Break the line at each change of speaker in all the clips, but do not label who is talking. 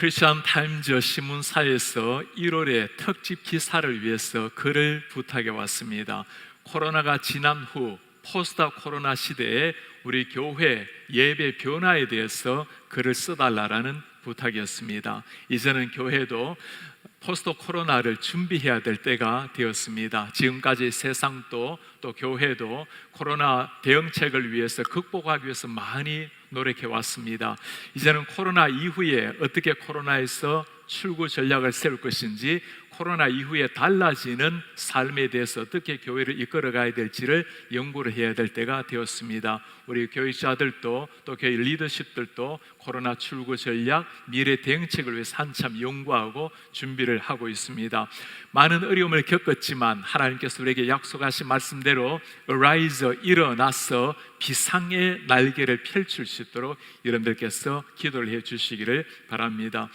크리스천 타임즈 신문사에서 1월에 특집 기사를 위해서 글을 부탁해 왔습니다. 코로나가 지난 후 포스트 코로나 시대에 우리 교회 예배 변화에 대해서 글을 써달라는 부탁이었습니다. 이제는 교회도 포스트 코로나를 준비해야 될 때가 되었습니다. 지금까지 세상도 또 교회도 코로나 대응책을 위해서 극복하기 위해서 많이 노력해 왔습니다. 이제는 코로나 이후에 어떻게 코로나에서 출구 전략을 세울 것인지, 코로나 이후에 달라지는 삶에 대해서 어떻게 교회를 이끌어가야 될지를 연구를 해야 될 때가 되었습니다. 우리 교육자들도 또 교회 리더십들도 코로나 출구 전략, 미래 대응책을 위해서 한참 연구하고 준비를 하고 있습니다. 많은 어려움을 겪었지만 하나님께서 우리에게 약속하신 말씀대로 Arise, 일어나서 비상의 날개를 펼칠 수 있도록 여러분들께서 기도를 해 주시기를 바랍니다.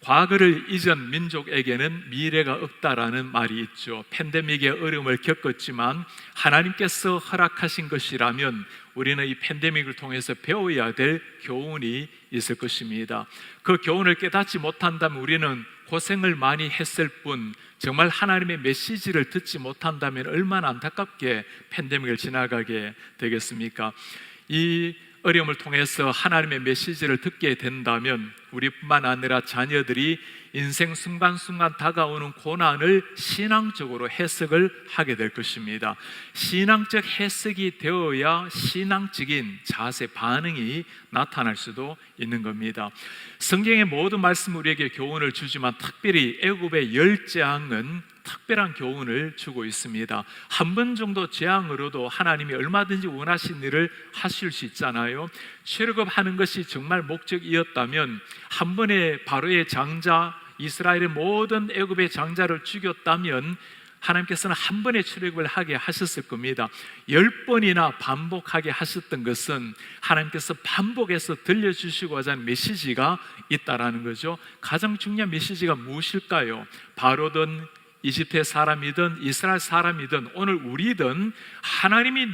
과거를 잊은 민족에게는 미래가 없다라는 말이 있죠. 팬데믹의 어려움을 겪었지만 하나님께서 허락하신 것이라면 우리는 이 팬데믹을 통해서 배워야 될 교훈이 있을 것입니다. 그 교훈을 깨닫지 못한다면 우리는 고생을 많이 했을 뿐 정말 하나님의 메시지를 듣지 못한다면 얼마나 안타깝게 팬데믹을 지나가게 되겠습니까? 이 어려움을 통해서 하나님의 메시지를 듣게 된다면 우리뿐만 아니라 자녀들이 인생 순간순간 다가오는 고난을 신앙적으로 해석을 하게 될 것입니다. 신앙적 해석이 되어야 신앙적인 자세, 반응이 나타날 수도 있는 겁니다. 성경의 모든 말씀 우리에게 교훈을 주지만 특별히 애굽의 10재앙은 특별한 교훈을 주고 있습니다. 한 번 정도 재앙으로도 하나님이 얼마든지 원하신 일을 하실 수 있잖아요. 출애굽하는 것이 정말 목적이었다면 한 번에 바로의 장자, 이스라엘의 모든 애굽의 장자를 죽였다면 하나님께서는 한 번에 출애굽을 하게 하셨을 겁니다. 10번이나 반복하게 하셨던 것은 하나님께서 반복해서 들려주시고자 하는 메시지가 있다라는 거죠. 가장 중요한 메시지가 무엇일까요? 바로든 이집트 사람이든 이스라엘 사람이든 오늘 우리든 하나님이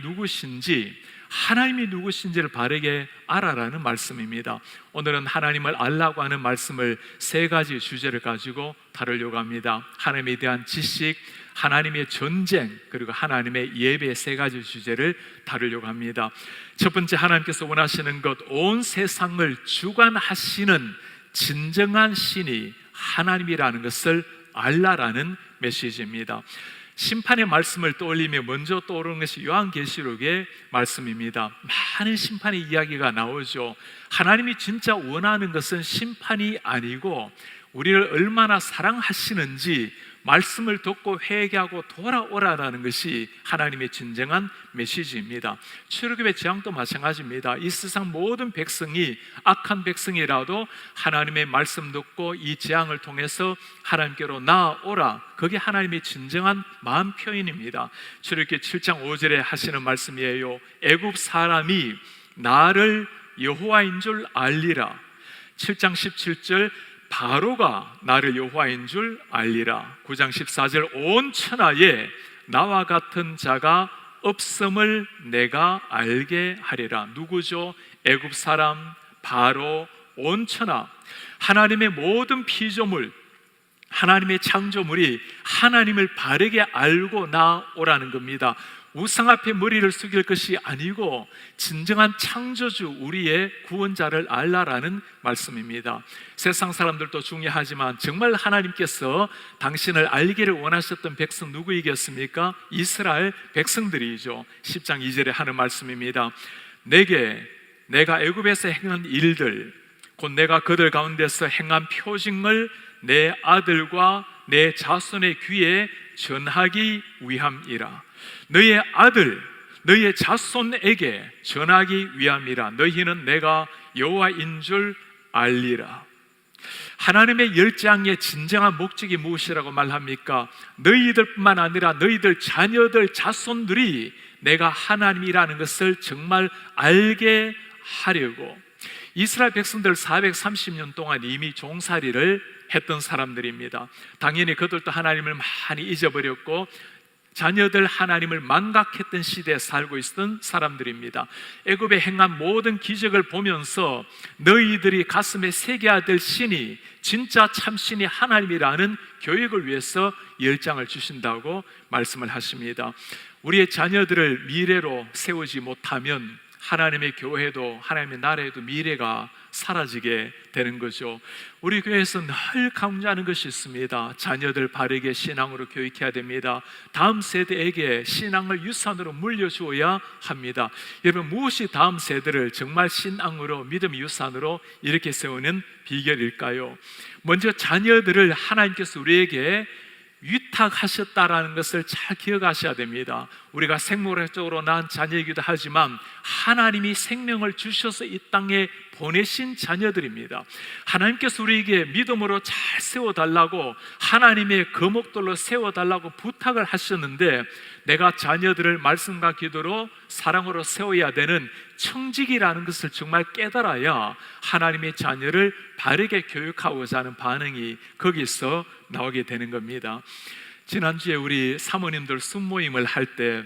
누구신지를 바르게 알아라는 말씀입니다. 오늘은 하나님을 알라고 하는 말씀을 3가지 주제를 가지고 다루려고 합니다. 하나님에 대한 지식, 하나님의 전쟁, 그리고 하나님의 예배 3가지 주제를 다루려고 합니다. 첫 번째, 하나님께서 원하시는 것, 온 세상을 주관하시는 진정한 신이 하나님이라는 것을 알라라는 메시지입니다. 심판의 말씀을 떠올리며 먼저 떠오르는 것이 요한계시록의 말씀입니다. 많은 심판의 이야기가 나오죠. 하나님이 진짜 원하는 것은 심판이 아니고 우리를 얼마나 사랑하시는지 말씀을 듣고 회개하고 돌아오라는 것이 하나님의 진정한 메시지입니다. 출애굽의 재앙도 마찬가지입니다. 이 세상 모든 백성이 악한 백성이라도 하나님의 말씀 듣고 이 재앙을 통해서 하나님께로 나아오라, 그게 하나님의 진정한 마음 표현입니다. 출애굽기 7장 5절에 하시는 말씀이에요. 애굽 사람이 나를 여호와인 줄 알리라. 7장 17절 바로가 나를 여호와인 줄 알리라. 9장 14절 온 천하에 나와 같은 자가 없음을 내가 알게 하리라. 누구죠? 애굽 사람, 바로, 온 천하. 하나님의 모든 피조물, 하나님의 창조물이 하나님을 바르게 알고 나오라는 겁니다. 우상 앞에 머리를 숙일 것이 아니고 진정한 창조주, 우리의 구원자를 알라라는 말씀입니다. 세상 사람들도 중요하지만 정말 하나님께서 당신을 알기를 원하셨던 백성 누구이겠습니까? 이스라엘 백성들이죠. 10장 2절에 하는 말씀입니다. 내가 애굽에서 행한 일들, 곧 내가 그들 가운데서 행한 표징을 내 아들과 내 자손의 귀에 전하기 위함이라. 너의 아들, 너의 자손에게 전하기 위함이라. 너희는 내가 여호와인 줄 알리라. 하나님의 10재앙의 진정한 목적이 무엇이라고 말합니까? 너희들뿐만 아니라 너희들 자녀들, 자손들이 내가 하나님이라는 것을 정말 알게 하려고. 이스라엘 백성들 430년 동안 이미 종살이를 했던 사람들입니다. 당연히 그들도 하나님을 많이 잊어버렸고 자녀들 하나님을 망각했던 시대에 살고 있었던 사람들입니다. 애굽에 행한 모든 기적을 보면서 너희들이 가슴에 새겨야 될 신이, 진짜 참신이 하나님이라는 교육을 위해서 열장을 주신다고 말씀을 하십니다. 우리의 자녀들을 미래로 세우지 못하면 하나님의 교회도, 하나님의 나라에도 미래가 사라지게 되는 거죠. 우리 교회에서 늘 강조하는 것이 있습니다. 자녀들 바르게 신앙으로 교육해야 됩니다. 다음 세대에게 신앙을 유산으로 물려주어야 합니다. 여러분, 무엇이 다음 세대를 정말 신앙으로, 믿음의 유산으로 이렇게 세우는 비결일까요? 먼저 자녀들을 하나님께서 우리에게 위탁하셨다라는 것을 잘 기억하셔야 됩니다. 우리가 생물학적으로 낳은 자녀이기도 하지만 하나님이 생명을 주셔서 이 땅에 보내신 자녀들입니다. 하나님께서 우리에게 믿음으로 잘 세워달라고, 하나님의 거목들로 세워달라고 부탁을 하셨는데, 내가 자녀들을 말씀과 기도로 사랑으로 세워야 되는 청직이라는 것을 정말 깨달아야 하나님의 자녀를 바르게 교육하고자 하는 반응이 거기서 나오게 되는 겁니다. 지난주에 우리 사모님들 순모임을 할 때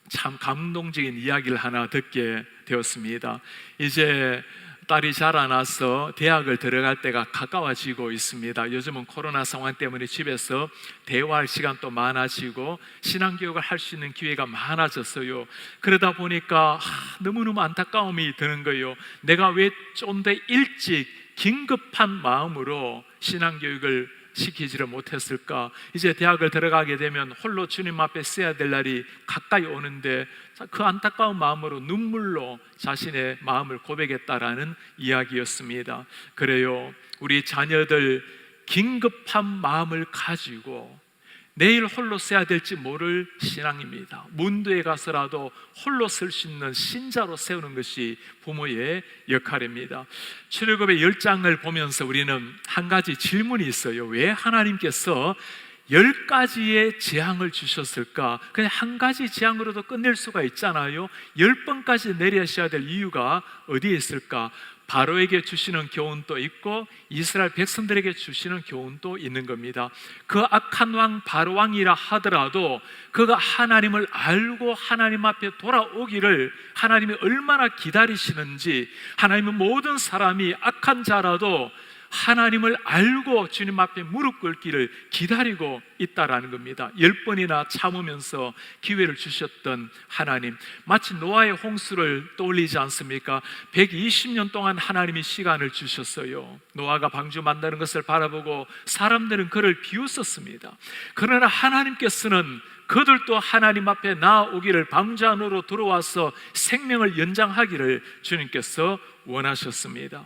참 감동적인 이야기를 하나 듣게 되었습니다. 이제 딸이 자라나서 대학을 들어갈 때가 가까워지고 있습니다. 요즘은 코로나 상황 때문에 집에서 대화할 시간도 많아지고 신앙교육을 할 수 있는 기회가 많아졌어요. 그러다 보니까 너무너무 안타까움이 드는 거예요. 내가 왜 좀 더 일찍 긴급한 마음으로 신앙교육을 시키지를 못했을까? 이제 대학을 들어가게 되면 홀로 주님 앞에 서야 될 날이 가까이 오는데, 그 안타까운 마음으로 눈물로 자신의 마음을 고백했다라는 이야기였습니다. 그래요, 우리 자녀들 긴급한 마음을 가지고 내일 홀로 서야 될지 모를 신앙입니다. 문도에 가서라도 홀로 설 수 있는 신자로 세우는 것이 부모의 역할입니다. 출애굽의 10장을 보면서 우리는 한 가지 질문이 있어요. 왜 하나님께서 10가지의 재앙을 주셨을까? 그냥 한 가지 재앙으로도 끝낼 수가 있잖아요. 10번까지 내려셔야 될 이유가 어디에 있을까? 바로에게 주시는 교훈도 있고 이스라엘 백성들에게 주시는 교훈도 있는 겁니다. 그 악한 왕 바로 왕이라 하더라도 그가 하나님을 알고 하나님 앞에 돌아오기를 하나님이 얼마나 기다리시는지, 하나님은 모든 사람이 악한 자라도 하나님을 알고 주님 앞에 무릎 꿇기를 기다리고 있다라는 겁니다. 10번이나 참으면서 기회를 주셨던 하나님, 마치 노아의 홍수를 떠올리지 않습니까? 120년 동안 하나님이 시간을 주셨어요. 노아가 방주 만드는 것을 바라보고 사람들은 그를 비웃었습니다. 그러나 하나님께서는 그들도 하나님 앞에 나아오기를, 방주 안으로 들어와서 생명을 연장하기를 주님께서 원하셨습니다.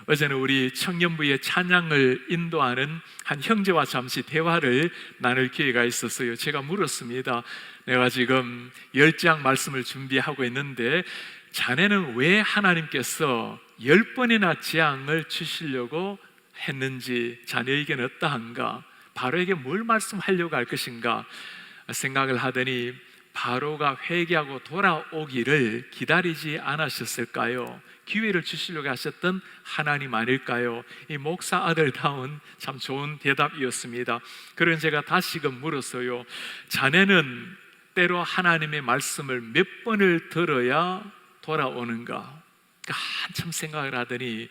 어제는 우리 청년부의 찬양을 인도하는 한 형제와 잠시 대화를 나눌 기회가 있었어요. 제가 물었습니다. 내가 지금 10장 말씀을 준비하고 있는데 자네는 왜 하나님께서 10번이나 재앙을 주시려고 했는지, 자네 의견은 어떠한가? 바로에게 뭘 말씀하려고 할 것인가 생각을 하더니, 바로가 회개하고 돌아오기를 기다리지 않으셨을까요? 기회를 주시려고 하셨던 하나님 아닐까요? 이 목사 아들다운 참 좋은 대답이었습니다. 그래서 제가 다시금 물었어요. 자네는 때로 하나님의 말씀을 몇 번을 들어야 돌아오는가? 한참 생각을 하더니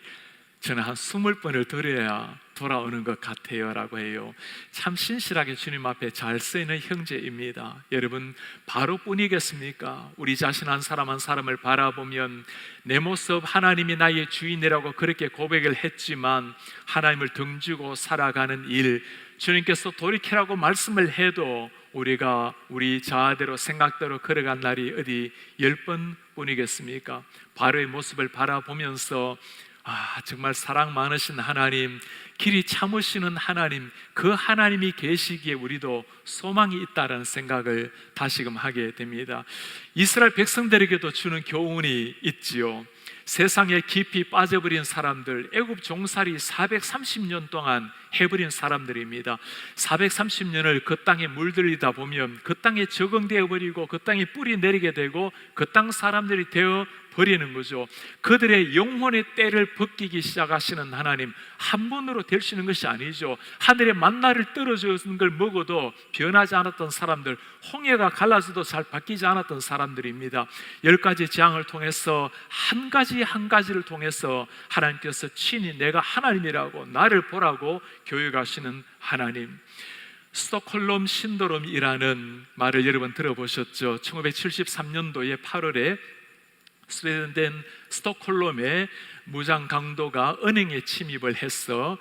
저는 한 20번을 들어야 돌아오는 것 같아요 라고 해요. 참 신실하게 주님 앞에 잘 쓰이는 형제입니다. 여러분, 바로뿐이겠습니까? 우리 자신 한 사람 한 사람을 바라보면 내 모습 하나님이 나의 주인이라고 그렇게 고백을 했지만 뿐이겠습니까? 등지고 살아가는 일, 주님께서 돌이키라고 말씀을 해도 우리가 우리 자아대로 생각대로 걸어간 날이 어디 10번뿐이겠습니까? 바로의 모습을 바라보면서 정말 사랑 많으신 하나님, 길이 참으시는 하나님, 그 하나님이 계시기에 우리도 소망이 있다는 생각을 다시금 하게 됩니다. 이스라엘 백성들에게도 주는 교훈이 있지요. 세상에 깊이 빠져버린 사람들, 애굽 종살이 430년 동안 해버린 사람들입니다. 430년을 그 땅에 물들이다 보면 그 땅에 적응되어 버리고 그 땅에 뿌리 내리게 되고 그 땅 사람들이 되어 버리는 거죠. 그들의 영혼의 때를 벗기기 시작하시는 하나님, 한 번으로 되시는 것이 아니죠. 하늘의 만나를 떨어주는 걸 먹어도 변하지 않았던 사람들, 홍해가 갈라져도 잘 바뀌지 않았던 사람들입니다. 10가지 재앙을 통해서 한 가지 한 가지를 통해서 하나님께서 친히 내가 하나님이라고 나를 보라고 교육하시는 하나님. 스톡홀름 신도롬이라는 말을 여러분 들어보셨죠? 1973년도에 8월에 스웨덴 스톡홀름의 무장 강도가 은행에 침입을 해서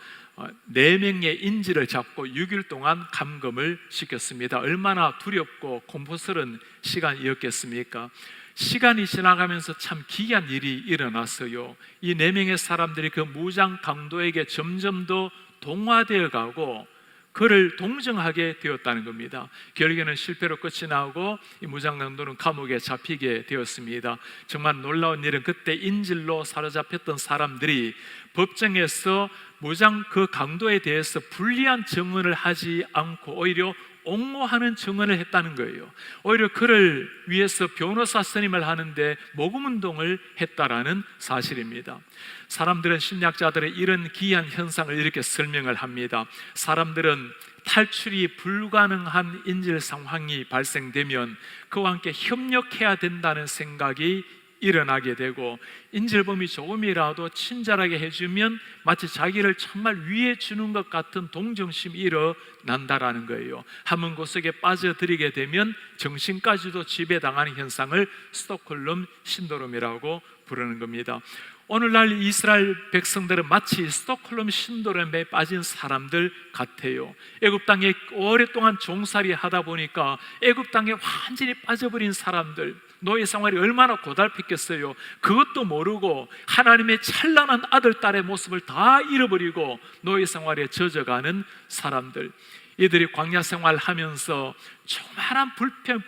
4명의 인질을 잡고 6일 동안 감금을 시켰습니다. 얼마나 두렵고 공포스러운 시간이었겠습니까? 시간이 지나가면서 참 기이한 일이 일어났어요. 이 4명의 사람들이 그 무장 강도에게 점점 더 동화되어 가고 그를 동정하게 되었다는 겁니다. 결국에는 실패로 끝이 나고 이 무장강도는 감옥에 잡히게 되었습니다. 정말 놀라운 일은 그때 인질로 사로잡혔던 사람들이 법정에서 무장 그 강도에 대해서 불리한 증언을 하지 않고 오히려 옹호하는 증언을 했다는 거예요. 오히려 그를 위해서 변호사 선임을 하는데 모금운동을 했다라는 사실입니다. 사람들은, 심리학자들은 이런 기이한 현상을 이렇게 설명을 합니다. 사람들은 탈출이 불가능한 인질 상황이 발생되면 그와 함께 협력해야 된다는 생각이 일어나게 되고, 인질범이 조금이라도 친절하게 해주면 마치 자기를 정말 위해 주는 것 같은 동정심이 일어난다라는 거예요. 한번 그 속에 빠져들이게 되면 정신까지도 지배당하는 현상을 스톡홀름 신도롬이라고 부르는 겁니다. 오늘날 이스라엘 백성들은 마치 스톡홀름 신도롬에 빠진 사람들 같아요. 애굽 땅에 오랫동안 종살이 하다 보니까 애굽 땅에 완전히 빠져버린 사람들, 노예 생활이 얼마나 고달팠겠어요. 그것도 모르고 하나님의 찬란한 아들, 딸의 모습을 다 잃어버리고 노예 생활에 젖어가는 사람들, 이들이 광야 생활하면서 조그마한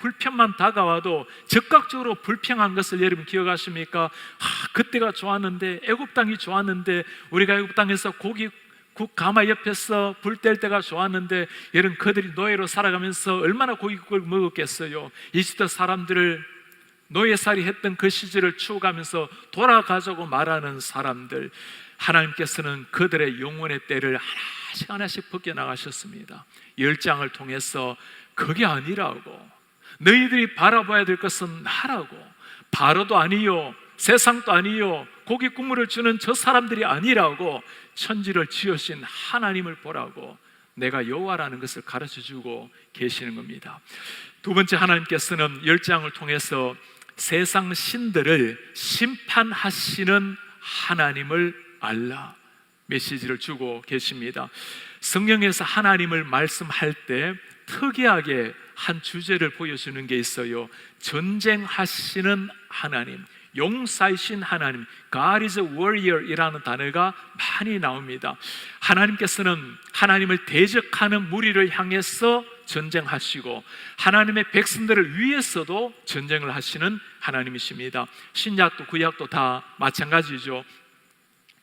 불편만 다가와도 적극적으로 불평한 것을 여러분 기억하십니까? 그때가 좋았는데, 애굽 땅이 좋았는데, 우리가 애굽 땅에서 국 가마 옆에서 불 뗄 때가 좋았는데, 여러분 그들이 노예로 살아가면서 얼마나 고깃국을 먹었겠어요. 이집트 사람들을 노예살이 했던 그 시절을 추억하면서 돌아가자고 말하는 사람들, 하나님께서는 그들의 영혼의 때를 하나씩 하나씩 벗겨나가셨습니다. 10장을 통해서 그게 아니라고, 너희들이 바라봐야 될 것은 나라고, 바로도 아니요, 세상도 아니요, 고기 국물을 주는 저 사람들이 아니라고, 천지를 지으신 하나님을 보라고 내가 여호와라는 것을 가르쳐주고 계시는 겁니다. 두 번째, 하나님께서는 10장을 통해서 세상 신들을 심판하시는 하나님을 알라 메시지를 주고 계십니다. 성경에서 하나님을 말씀할 때 특이하게 한 주제를 보여주는 게 있어요. 전쟁하시는 하나님, 용사이신 하나님, God is a warrior 이라는 단어가 많이 나옵니다. 하나님께서는 하나님을 대적하는 무리를 향해서 전쟁하시고 하나님의 백성들을 위해서도 전쟁을 하시는 하나님이십니다. 신약도 구약도 다 마찬가지죠.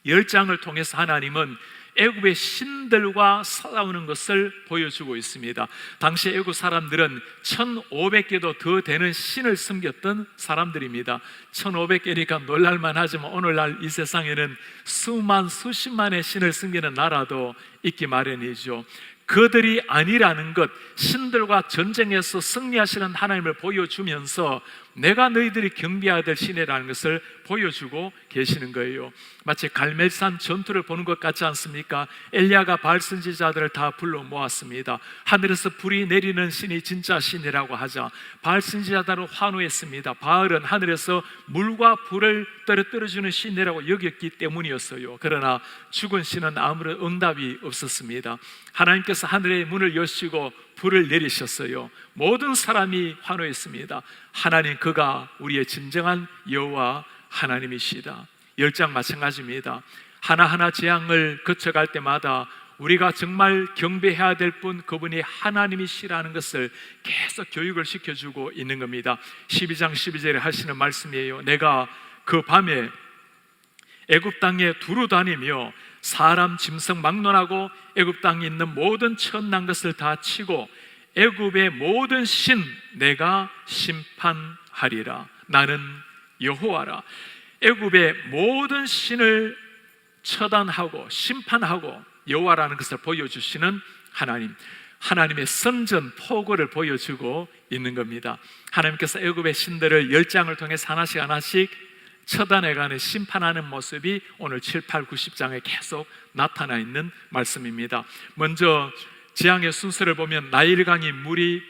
10장을 통해서 하나님은 애굽의 신들과 싸우는 것을 보여주고 있습니다. 당시 애굽 사람들은 1500개도 더 되는 신을 섬겼던 사람들입니다. 1500개니까 놀랄만 하지만 오늘날 이 세상에는 수십만의 신을 섬기는 나라도 있기 마련이죠. 그들이 아니라는 것, 신들과 전쟁에서 승리하시는 하나님을 보여주면서 내가 너희들이 경배해야 될 신이라는 것을 보여주고 계시는 거예요. 마치 갈멜산 전투를 보는 것 같지 않습니까? 엘리야가 바알 선지자들을 다 불러 모았습니다. 하늘에서 불이 내리는 신이 진짜 신이라고 하자 바알 선지자들은 환호했습니다. 바알은 하늘에서 물과 불을 떨어뜨려주는 신이라고 여겼기 때문이었어요. 그러나 죽은 신은 아무런 응답이 없었습니다. 하나님께서 하늘의 문을 여시고 불을 내리셨어요. 모든 사람이 환호했습니다. 하나님, 그가 우리의 진정한 여호와 하나님이시다. 10장 마찬가지입니다. 하나하나 재앙을 거쳐갈 때마다 우리가 정말 경배해야 될 분, 그분이 하나님이시라는 것을 계속 교육을 시켜주고 있는 겁니다. 12장 12절에 하시는 말씀이에요. 내가 그 밤에 애굽 땅에 두루 다니며 사람 짐승 막론하고 애굽 땅에 있는 모든 천난 것을 다 치고 애굽의 모든 신 내가 심판하리라. 나는 여호와라. 애굽의 모든 신을 처단하고 심판하고 여호와라는 것을 보여주시는 하나님, 하나님의 선전포고를 보여주고 있는 겁니다. 하나님께서 애굽의 신들을 10장을 통해서 하나씩 하나씩 처단해가는 심판하는 모습이 오늘 7, 8, 90장에 계속 나타나 있는 말씀입니다. 먼저 재앙의 순서를 보면 나일강이 물이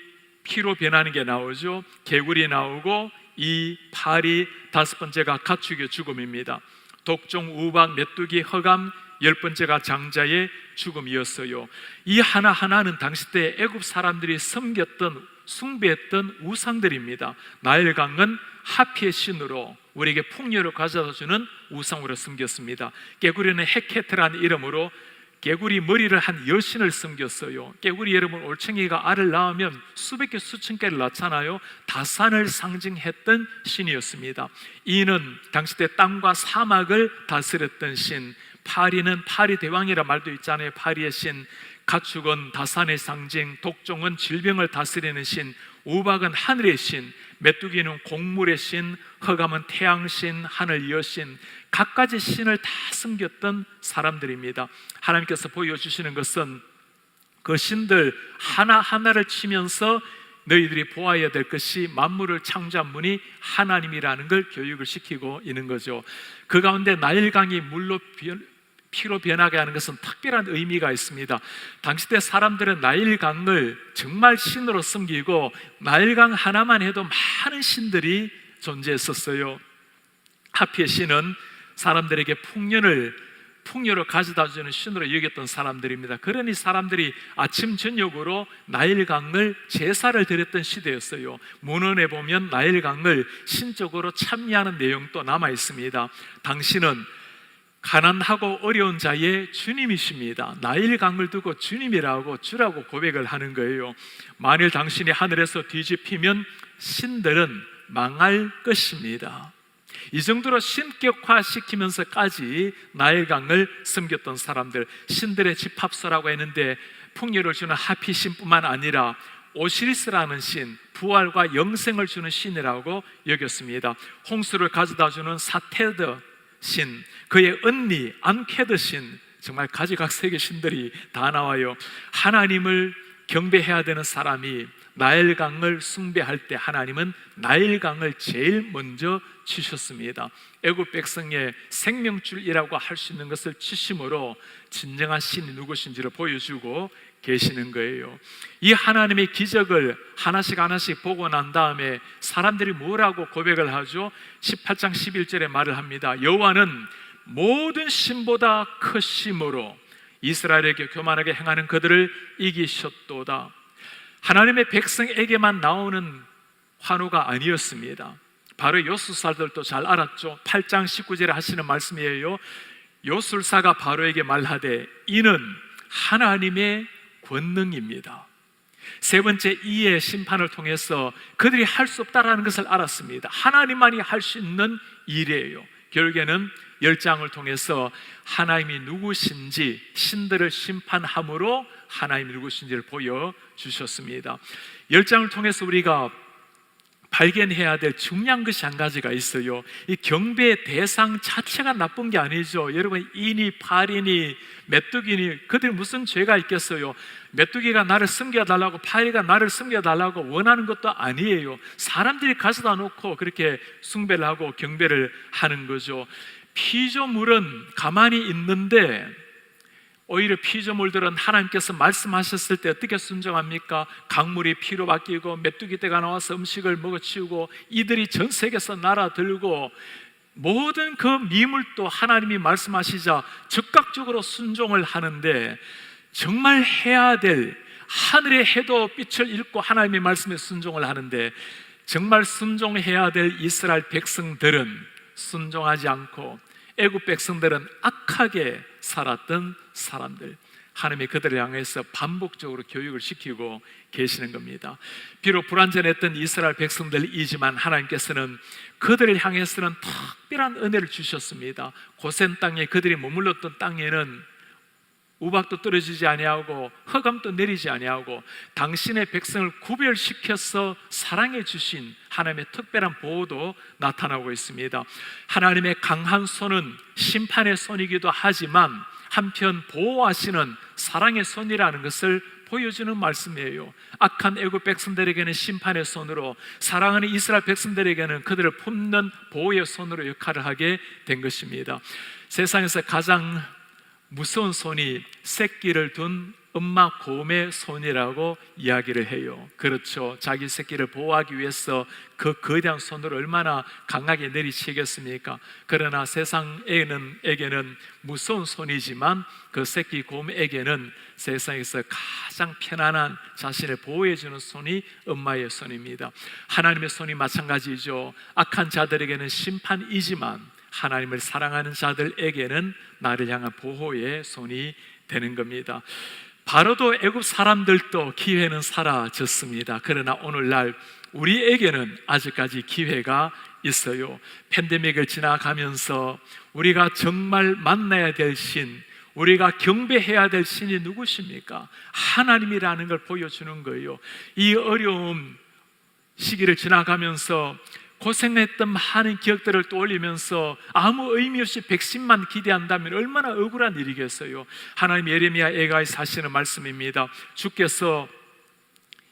피로 변하는 게 나오죠. 개구리 나오고 이 파리, 다섯 번째가 가축의 죽음입니다. 독종, 우박, 메뚜기, 허감, 10번째가 장자의 죽음이었어요. 이 하나하나는 당시 때 애굽 사람들이 섬겼던, 숭배했던 우상들입니다. 나일강은 하피의 신으로 우리에게 풍요를 가져다주는 우상으로 섬겼습니다. 개구리는 헤케트라는 이름으로 개구리 머리를 한 여신을 섬겼어요. 개구리 여러분, 올챙이가 알을 낳으면 수백 개 수천 개를 낳잖아요. 다산을 상징했던 신이었습니다. 이는 당시 때 땅과 사막을 다스렸던 신, 파리는 파리 대왕이라 말도 있잖아요. 파리의 신. 가축은 다산의 상징, 독종은 질병을 다스리는 신, 우박은 하늘의 신, 메뚜기는 곡물의 신, 허감은 태양신, 하늘 여신, 갖가지 신을 다 섬겼던 사람들입니다. 하나님께서 보여주시는 것은 그 신들 하나하나를 치면서 너희들이 보아야 될 것이 만물을 창조한 분이 하나님이라는 걸 교육을 시키고 있는 거죠. 그 가운데 나일강이 물로 피로 변하게 하는 것은 특별한 의미가 있습니다. 당시 때 사람들은 나일강을 정말 신으로 섬기고 나일강 하나만 해도 많은 신들이 존재했었어요. 하피의 신은 사람들에게 풍요를 가져다주는 신으로 여겼던 사람들입니다. 그러니 사람들이 아침 저녁으로 나일강을 제사를 드렸던 시대였어요. 문헌에 보면 나일강을 신적으로 참여하는 내용도 남아 있습니다. 당신은 가난하고 어려운 자의 주님이십니다. 나일강을 두고 주님이라고 주라고 고백을 하는 거예요. 만일 당신이 하늘에서 뒤집히면 신들은 망할 것입니다. 이 정도로 신격화시키면서까지 나일강을 섬겼던 사람들, 신들의 집합소라고 했는데 풍요를 주는 하피신뿐만 아니라 오시리스라는 신, 부활과 영생을 주는 신이라고 여겼습니다. 홍수를 가져다주는 사테드 신, 그의 언니 안케드 신, 정말 가지각색의 신들이 다 나와요. 하나님을 경배해야 되는 사람이 나일강을 숭배할 때 하나님은 나일강을 제일 먼저 치셨습니다. 애굽 백성의 생명줄이라고 할 수 있는 것을 치심으로 진정한 신이 누구신지를 보여주고 계시는 거예요. 이 하나님의 기적을 하나씩 하나씩 보고 난 다음에 사람들이 뭐라고 고백을 하죠? 18장 11절에 말을 합니다. 여호와는 모든 신보다 크심으로 이스라엘에게 교만하게 행하는 그들을 이기셨도다. 하나님의 백성에게만 나오는 환호가 아니었습니다. 바로 요술사들도 잘 알았죠. 8장 19절에 하시는 말씀이에요. 요술사가 바로에게 말하되 이는 하나님의 권능입니다. 세 번째, 이의 심판을 통해서 그들이 할 수 없다라는 것을 알았습니다. 하나님만이 할 수 있는 일이에요. 결국에는 10장을 통해서 하나님이 누구신지, 신들을 심판함으로 하나님이 누구신지를 보여주셨습니다. 10장을 통해서 우리가 발견해야 될 중요한 것이 한 가지가 있어요. 이 경배의 대상 자체가 나쁜 게 아니죠. 여러분, 이니 파리니 메뚜기니 그들이 무슨 죄가 있겠어요? 메뚜기가 나를 섬겨달라고, 파리가 나를 섬겨달라고 원하는 것도 아니에요. 사람들이 가져다 놓고 그렇게 숭배를 하고 경배를 하는 거죠. 피조물은 가만히 있는데 오히려 피조물들은 하나님께서 말씀하셨을 때 어떻게 순종합니까? 강물이 피로 바뀌고 메뚜기 떼가 나와서 음식을 먹어치우고 이들이 전 세계에서 날아들고 모든 그 미물도 하나님이 말씀하시자 즉각적으로 순종을 하는데, 정말 해야 될, 하늘의 해도 빛을 잃고 하나님의 말씀에 순종을 하는데 정말 순종해야 될 이스라엘 백성들은 순종하지 않고 애굽 백성들은 악하게 살았던 사람들, 하나님이 그들을 향해서 반복적으로 교육을 시키고 계시는 겁니다. 비록 불완전했던 이스라엘 백성들이지만 하나님께서는 그들을 향해서는 특별한 은혜를 주셨습니다. 고센 땅에, 그들이 머물렀던 땅에는 우박도 떨어지지 아니하고 흑암도 내리지 아니하고 당신의 백성을 구별시켜서 사랑해 주신 하나님의 특별한 보호도 나타나고 있습니다. 하나님의 강한 손은 심판의 손이기도 하지만 한편 보호하시는 사랑의 손이라는 것을 보여주는 말씀이에요. 악한 애국 백성들에게는 심판의 손으로, 사랑하는 이스라엘 백성들에게는 그들을 품는 보호의 손으로 역할을 하게 된 것입니다. 세상에서 가장 무서운 손이 새끼를 둔 엄마 곰의 손이라고 이야기를 해요. 그렇죠. 자기 새끼를 보호하기 위해서 그 거대한 손을 얼마나 강하게 내리치겠습니까? 그러나 세상에게는 무서운 손이지만 그 새끼 곰에게는 세상에서 가장 편안한 자신을 보호해주는 손이 엄마의 손입니다. 하나님의 손이 마찬가지죠. 악한 자들에게는 심판이지만 하나님을 사랑하는 자들에게는 나를 향한 보호의 손이 되는 겁니다. 바로도 애굽 사람들도 기회는 사라졌습니다. 그러나 오늘날 우리에게는 아직까지 기회가 있어요. 팬데믹을 지나가면서 우리가 정말 만나야 될 신, 우리가 경배해야 될 신이 누구십니까? 하나님이라는 걸 보여주는 거예요. 이 어려움 시기를 지나가면서 고생했던 많은 기억들을 떠올리면서 아무 의미 없이 백신만 기대한다면 얼마나 억울한 일이겠어요. 하나님 예레미야 애가에서 하시는 말씀입니다. 주께서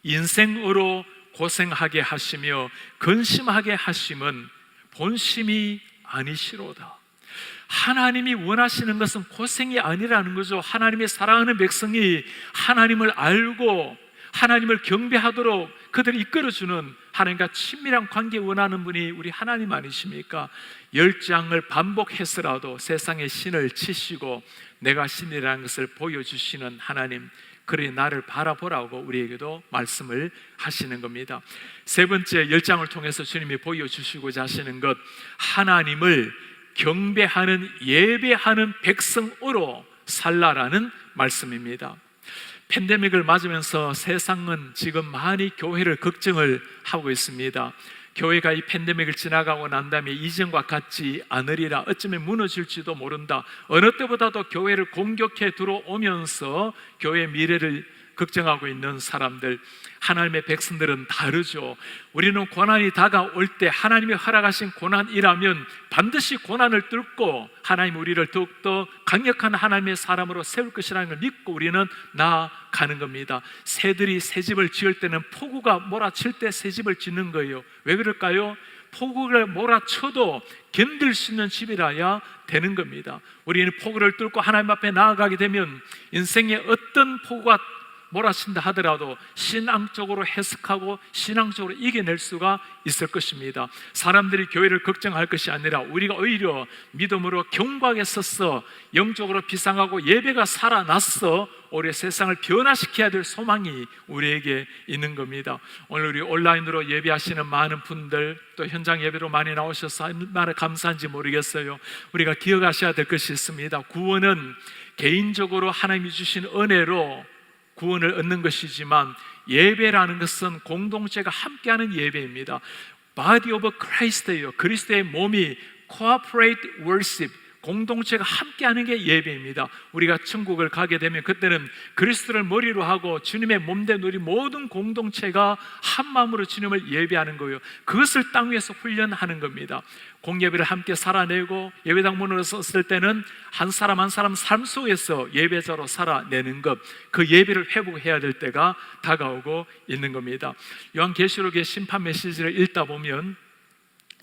인생으로 고생하게 하시며 근심하게 하심은 본심이 아니시로다. 하나님이 원하시는 것은 고생이 아니라는 거죠. 하나님의 사랑하는 백성이 하나님을 알고 하나님을 경배하도록 그들을 이끌어주는 하나님과 친밀한 관계 원하는 분이 우리 하나님 아니십니까? 10장을 반복해서라도 세상의 신을 치시고 내가 신이라는 것을 보여주시는 하나님, 그리 나를 바라보라고 우리에게도 말씀을 하시는 겁니다. 세 번째, 10장을 통해서 주님이 보여주시고자 하시는 것, 하나님을 경배하는 예배하는 백성으로 살라라는 말씀입니다. 팬데믹을 맞으면서 세상은 지금 많이 교회를 걱정을 하고 있습니다. 교회가 이 팬데믹을 지나가고 난 다음에 이전과 같지 않으리라, 어쩌면 무너질지도 모른다, 어느 때보다도 교회를 공격해 들어오면서 교회의 미래를 걱정하고 있는 사람들, 하나님의 백성들은 다르죠. 우리는 고난이 다가올 때 하나님이 허락하신 고난이라면 반드시 고난을 뚫고 하나님 우리를 더욱더 강력한 하나님의 사람으로 세울 것이라는 걸 믿고 우리는 나아가는 겁니다. 새들이 새 집을 지을 때는 폭우가 몰아칠 때 새 집을 짓는 거예요. 왜 그럴까요? 폭우를 몰아쳐도 견딜 수 있는 집이라야 되는 겁니다. 우리는 폭우를 뚫고 하나님 앞에 나아가게 되면 인생의 어떤 폭우가 몰아친다 하더라도 신앙적으로 해석하고 신앙적으로 이겨낼 수가 있을 것입니다. 사람들이 교회를 걱정할 것이 아니라 우리가 오히려 믿음으로 견고하게 서서 영적으로 비상하고 예배가 살아났어 우리 세상을 변화시켜야 될 소망이 우리에게 있는 겁니다. 오늘 우리 온라인으로 예배하시는 많은 분들, 또 현장 예배로 많이 나오셔서 얼마나 감사한지 모르겠어요. 우리가 기억하셔야 될 것이 있습니다. 구원은 개인적으로 하나님이 주신 은혜로 구원을 얻는 것이지만 예배라는 것은 공동체가 함께하는 예배입니다. Body of Christ예요. 그리스도의 몸이 Corporate Worship, 공동체가 함께하는 게 예배입니다. 우리가 천국을 가게 되면 그때는 그리스도를 머리로 하고 주님의 몸된 우리 모든 공동체가 한 마음으로 주님을 예배하는 거예요. 그것을 땅 위에서 훈련하는 겁니다. 공예배를 함께 살아내고 예배당 문으로 섰을 때는 한 사람 한 사람 삶 속에서 예배자로 살아내는 것, 그 예배를 회복해야 될 때가 다가오고 있는 겁니다. 요한계시록의 심판 메시지를 읽다 보면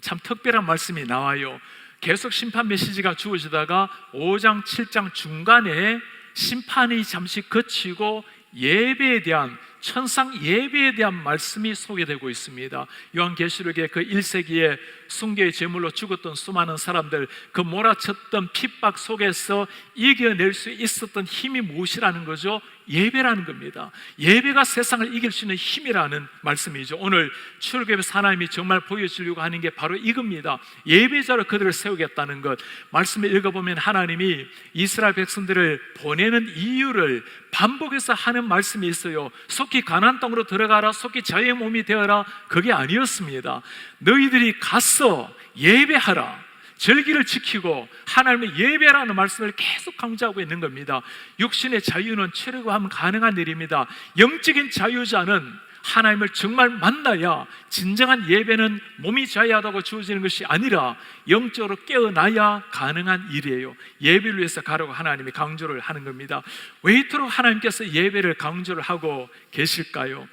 참 특별한 말씀이 나와요. 계속 심판 메시지가 주어지다가 5장 7장 중간에 심판이 잠시 그치고 예배에 대한, 천상 예배에 대한 말씀이 소개되고 있습니다. 요한계시록의 그 1세기에 순교의 제물로 죽었던 수많은 사람들, 그 몰아쳤던 핍박 속에서 이겨낼 수 있었던 힘이 무엇이라는 거죠? 예배라는 겁니다. 예배가 세상을 이길 수 있는 힘이라는 말씀이죠. 오늘 출애굽에서 하나님이 정말 보여주려고 하는 게 바로 이겁니다. 예배자로 그들을 세우겠다는 것. 말씀을 읽어보면 하나님이 이스라엘 백성들을 보내는 이유를 반복해서 하는 말씀이 있어요. 속히 가나안 땅으로 들어가라, 속히 자유의 몸이 되어라. 그게 아니었습니다. 너희들이 가서 예배하라, 절기를 지키고 하나님의 예배라는 말씀을 계속 강조하고 있는 겁니다. 육신의 자유는 출애굽하면 가능한 일입니다. 영적인 자유자는 하나님을 정말 만나야, 진정한 예배는 몸이 자유하다고 주어지는 것이 아니라 영적으로 깨어나야 가능한 일이에요. 예배를 위해서 가라고 하나님이 강조를 하는 겁니다. 왜 이토록 하나님께서 예배를 강조를 하고 계실까요?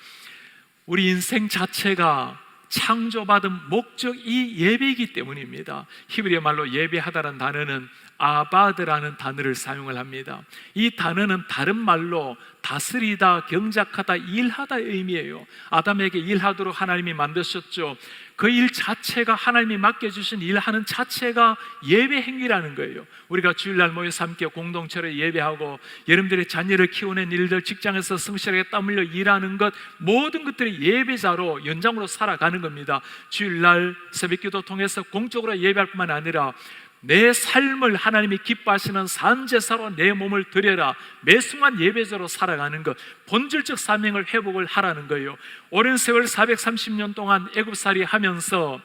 우리 인생 자체가 창조받은 목적이 예배이기 때문입니다. 히브리어 말로 예배하다라는 단어는 아바드라는 단어를 사용을 합니다. 이 단어는 다른 말로 다스리다, 경작하다, 일하다의 의미예요. 아담에게 일하도록 하나님이 만드셨죠. 그 일 자체가, 하나님이 맡겨주신 일하는 자체가 예배 행위라는 거예요. 우리가 주일날 모여서 함께 공동체로 예배하고 여러분들의 자녀를 키우는 일들, 직장에서 성실하게 땀 흘려 일하는 것, 모든 것들이 예배자로 연장으로 살아가는 겁니다. 주일날 새벽기도 통해서 공적으로 예배할 뿐만 아니라 내 삶을 하나님이 기뻐하시는 산제사로 내 몸을 드려라, 매 순간 예배자로 살아가는 것, 본질적 사명을 회복을 하라는 거예요. 오랜 세월 430년 동안 애굽살이 하면서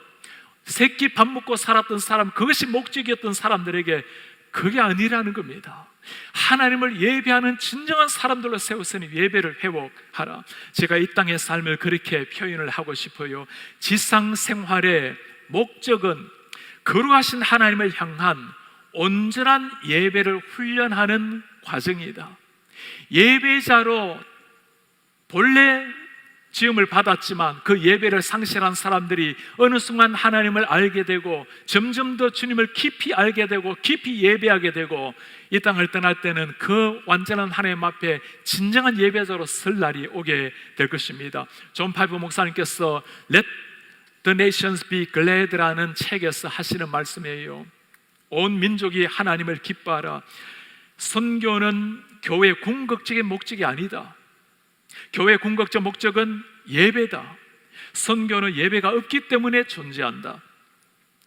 새끼 밥 먹고 살았던 사람, 그것이 목적이었던 사람들에게 그게 아니라는 겁니다. 하나님을 예배하는 진정한 사람들로 세웠으니 예배를 회복하라. 제가 이 땅의 삶을 그렇게 표현을 하고 싶어요. 지상 생활의 목적은 거룩하신 하나님을 향한 온전한 예배를 훈련하는 과정이다. 예배자로 본래 지음을 받았지만 그 예배를 상실한 사람들이 어느 순간 하나님을 알게 되고 점점 더 주님을 깊이 알게 되고 깊이 예배하게 되고 이 땅을 떠날 때는 그 완전한 하나님 앞에 진정한 예배자로 설 날이 오게 될 것입니다. 존 파이프 목사님께서 Let The Nations Be Glad라는 책에서 하시는 말씀이에요. 온 민족이 하나님을 기뻐하라. 선교는 교회의 궁극적인 목적이 아니다. 교회의 궁극적 목적은 예배다. 선교는 예배가 없기 때문에 존재한다.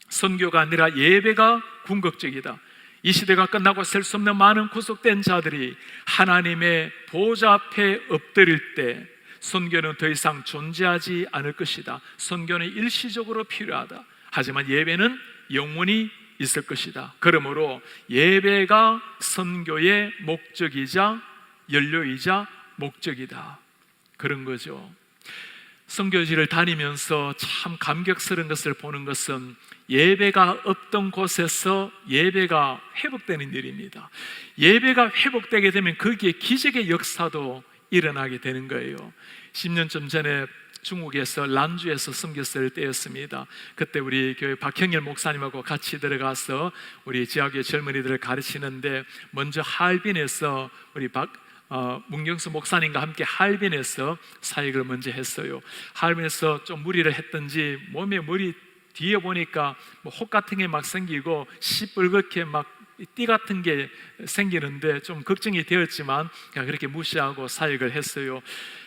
선교가 아니라 예배가 궁극적이다. 이 시대가 끝나고 셀 수 없는 많은 구속된 자들이 하나님의 보좌 앞에 엎드릴 때 선교는 더 이상 존재하지 않을 것이다. 선교는 일시적으로 필요하다. 하지만 예배는 영원히 있을 것이다. 그러므로 예배가 선교의 목적이자 연료이자 목적이다. 그런 거죠. 선교지를 다니면서 참 감격스러운 것을 보는 것은 예배가 없던 곳에서 예배가 회복되는 일입니다. 예배가 회복되게 되면 거기에 기적의 역사도 일어나게 되는 거예요. 10년쯤 전에 중국에서 란주에서 선교사를 때였습니다. 그때 우리 교회 박형일 목사님하고 같이 들어가서 우리 지역의 젊은이들을 가르치는데 먼저 하얼빈에서 우리 문경수 목사님과 함께 하얼빈에서 사역을 먼저 했어요. 하얼빈에서 좀 무리를 했던지 몸에 머리 뒤에 보니까 혹 같은 게 막 생기고 시뻘겋게 막 띠 같은 게 생기는데 좀 걱정이 되었지만 그냥 그렇게 무시하고 사역을 했어요.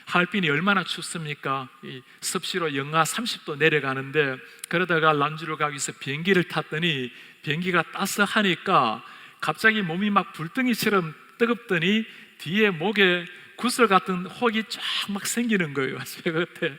하얼빈이 얼마나 춥습니까? 이 섭씨로 영하 30도 내려가는데 그러다가 란주를 가기 위해서 비행기를 탔더니 비행기가 따스하니까 갑자기 몸이 막 불덩이처럼 뜨겁더니 뒤에 목에 구슬 같은 혹이 쫙 막 생기는 거예요. 제가 그때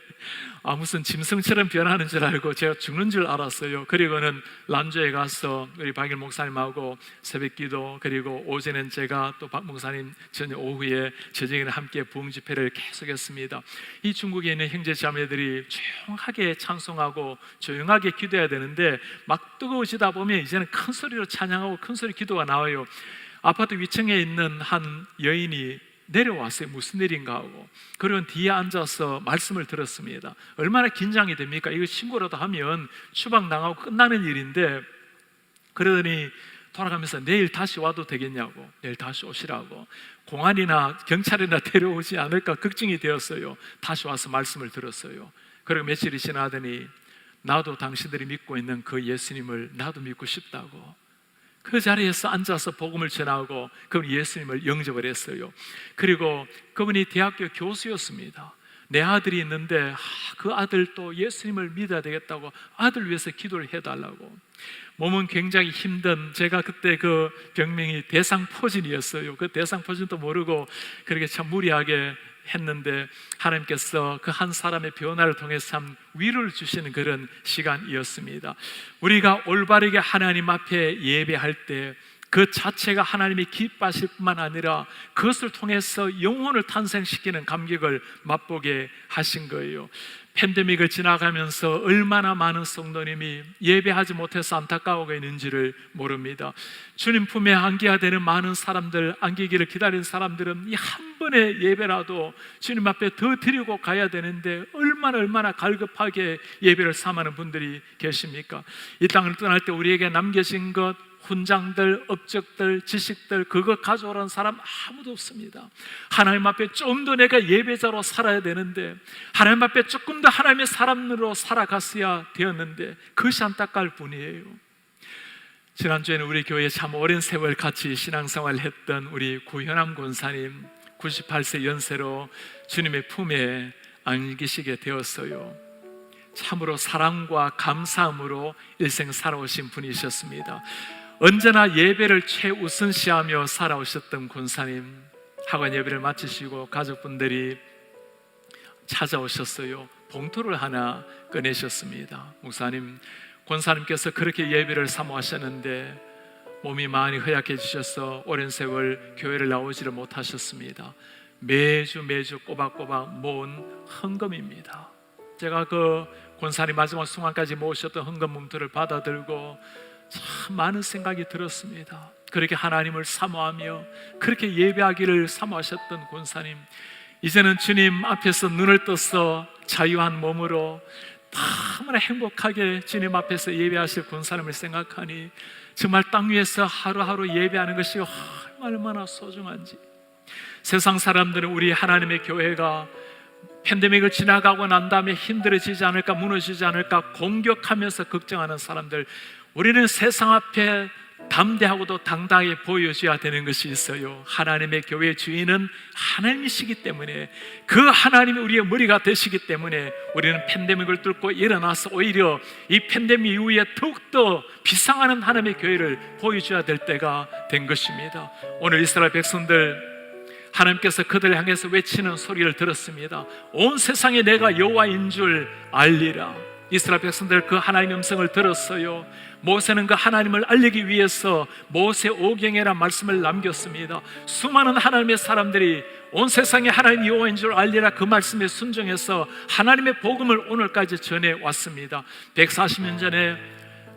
무슨 짐승처럼 변하는 줄 알고 제가 죽는 줄 알았어요. 그리고는 란주에 가서 우리 박일 목사님하고 새벽기도, 그리고 오전엔 제가 또 박 목사님, 저녁 오후에 저녁에는 함께 부흥 집회를 계속했습니다. 이 중국에 있는 형제 자매들이 조용하게 찬송하고 조용하게 기도해야 되는데 막 뜨거워지다 보면 이제는 큰 소리로 찬양하고 큰 소리 기도가 나와요. 아파트 위층에 있는 한 여인이 내려왔어요. 무슨 일인가 하고. 그리고 뒤에 앉아서 말씀을 들었습니다. 얼마나 긴장이 됩니까? 이거 신고라도 하면 추방당하고 끝나는 일인데, 그러더니 돌아가면서 내일 다시 와도 되겠냐고, 내일 다시 오시라고. 공안이나 경찰이나 데려오지 않을까 걱정이 되었어요. 다시 와서 말씀을 들었어요. 그리고 며칠이 지나더니 나도 당신들이 믿고 있는 그 예수님을 나도 믿고 싶다고. 그 자리에서 앉아서 복음을 전하고 그분이 예수님을 영접을 했어요. 그리고 그분이 대학교 교수였습니다. 내 아들이 있는데 그 아들도 예수님을 믿어야 되겠다고 아들 위해서 기도를 해달라고. 몸은 굉장히 힘든, 제가 그때 그 병명이 대상포진이었어요. 그 대상포진도 모르고 그렇게 참 무리하게 했는데 하나님께서 그 한 사람의 변화를 통해서 참 위로를 주시는 그런 시간이었습니다. 우리가 올바르게 하나님 앞에 예배할 때 그 자체가 하나님이 기뻐하실 뿐만 아니라 그것을 통해서 영혼을 탄생시키는 감격을 맛보게 하신 거예요. 팬데믹을 지나가면서 얼마나 많은 성도님이 예배하지 못해서 안타까워하고 있는지를 모릅니다. 주님 품에 안기가 되는 많은 사람들, 안기기를 기다리는 사람들은 이 한 번의 예배라도 주님 앞에 더 드리고 가야 되는데 얼마나 갈급하게 예배를 삼하는 분들이 계십니까? 이 땅을 떠날 때 우리에게 남겨진 것, 훈장들, 업적들, 지식들, 그거 가져오라는 사람 아무도 없습니다. 하나님 앞에 좀 더 내가 예배자로 살아야 되는데, 하나님 앞에 조금 더 하나님의 사람으로 살아갔어야 되었는데, 그것이 안타까울 뿐이에요. 지난주에는 우리 교회에 참 오랜 세월 같이 신앙생활을 했던 우리 구현암 권사님 98세 연세로 주님의 품에 안기시게 되었어요. 참으로 사랑과 감사함으로 일생 살아오신 분이셨습니다. 언제나 예배를 최우선시하며 살아오셨던 권사님, 학원 예배를 마치시고 가족분들이 찾아오셨어요. 봉투를 하나 꺼내셨습니다. 목사님, 권사님께서 그렇게 예배를 사모하셨는데 몸이 많이 허약해지셔서 오랜 세월 교회를 나오지를 못하셨습니다. 매주 꼬박꼬박 모은 헌금입니다. 제가 그 권사님 마지막 순간까지 모으셨던 헌금 봉투를 받아들고 참 많은 생각이 들었습니다. 그렇게 하나님을 사모하며 그렇게 예배하기를 사모하셨던 권사님, 이제는 주님 앞에서 눈을 떠서 자유한 몸으로 너무나 행복하게 주님 앞에서 예배하실 권사님을 생각하니 정말 땅 위에서 하루하루 예배하는 것이 얼마나 소중한지. 세상 사람들은 우리 하나님의 교회가 팬데믹을 지나가고 난 다음에 힘들어지지 않을까, 무너지지 않을까 공격하면서 걱정하는 사람들, 우리는 세상 앞에 담대하고도 당당하게 보여줘야 되는 것이 있어요. 하나님의 교회 주인은 하나님이시기 때문에, 그 하나님이 우리의 머리가 되시기 때문에 우리는 팬데믹을 뚫고 일어나서 오히려 이 팬데믹 이후에 더욱더 비상하는 하나님의 교회를 보여줘야 될 때가 된 것입니다. 오늘 이스라엘 백성들, 하나님께서 그들을 향해서 외치는 소리를 들었습니다. 온 세상에 내가 여호와인 줄 알리라. 이스라엘 백성들 그 하나님의 음성을 들었어요. 모세는 그 하나님을 알리기 위해서 모세오경이라는 말씀을 남겼습니다. 수많은 하나님의 사람들이 온 세상에 하나님 여호와인 줄 알리라 그 말씀에 순종해서 하나님의 복음을 오늘까지 전해왔습니다. 140년 전에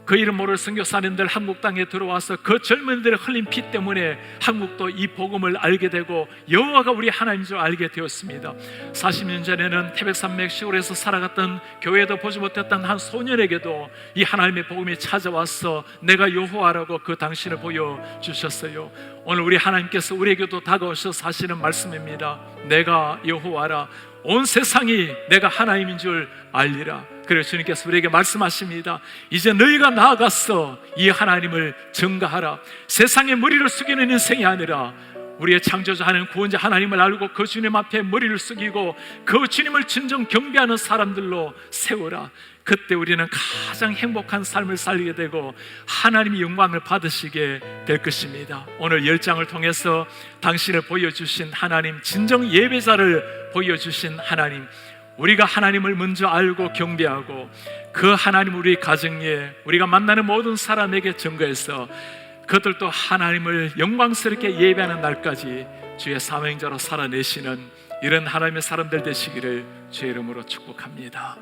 그 이름 모를 선교사님들 한국 땅에 들어와서 그 젊은이들의 흘린 피 때문에 한국도 이 복음을 알게 되고 여호와가 우리 하나님인 줄 알게 되었습니다. 40년 전에는 태백산맥 시골에서 살아갔던 교회도 보지 못했던 한 소년에게도 이 하나님의 복음이 찾아와서 내가 여호와라고 그 당신을 보여주셨어요. 오늘 우리 하나님께서 우리에게도 다가오셔서 하시는 말씀입니다. 내가 여호와라. 온 세상이 내가 하나님인 줄 알리라. 그래서 주님께서 우리에게 말씀하십니다. 이제 너희가 나아가서 이 하나님을 증거하라. 세상에 머리를 숙이는 인생이 아니라 우리의 창조자 하나님, 구원자 하나님을 알고 그 주님 앞에 머리를 숙이고 그 주님을 진정 경배하는 사람들로 세우라. 그때 우리는 가장 행복한 삶을 살게 되고 하나님이 영광을 받으시게 될 것입니다. 오늘 10장을 통해서 당신을 보여주신 하나님, 진정 예배자를 보여주신 하나님, 우리가 하나님을 먼저 알고 경배하고 그 하나님 우리 가정에, 우리가 만나는 모든 사람에게 증거해서 그들도 하나님을 영광스럽게 예배하는 날까지 주의 사명자로 살아내시는 이런 하나님의 사람들 되시기를 주의 이름으로 축복합니다.